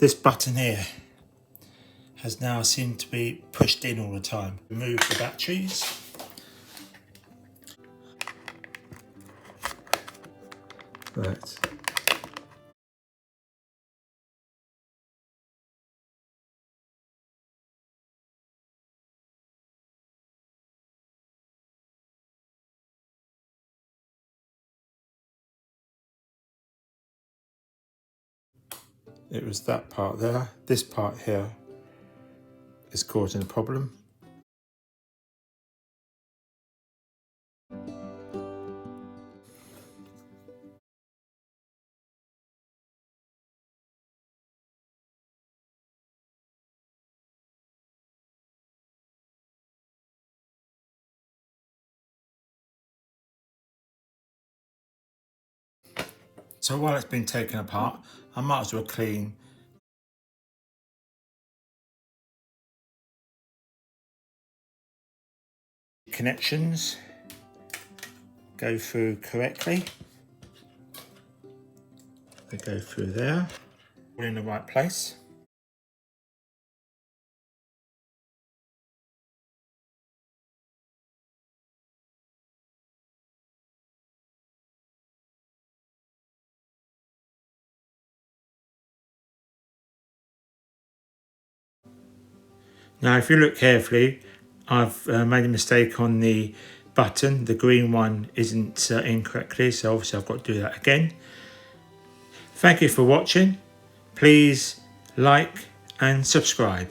This button here has now seemed to be pushed in all the time. Remove the batteries. Right. It was that part there. This part here is causing a problem. So while it's been taken apart, I might as well clean connections, go through correctly. They go through there, all in the right place. Now if you look carefully, I've made a mistake on the button. The green one isn't in correctly, so obviously I've got to do that again. Thank you for watching. Please like and subscribe.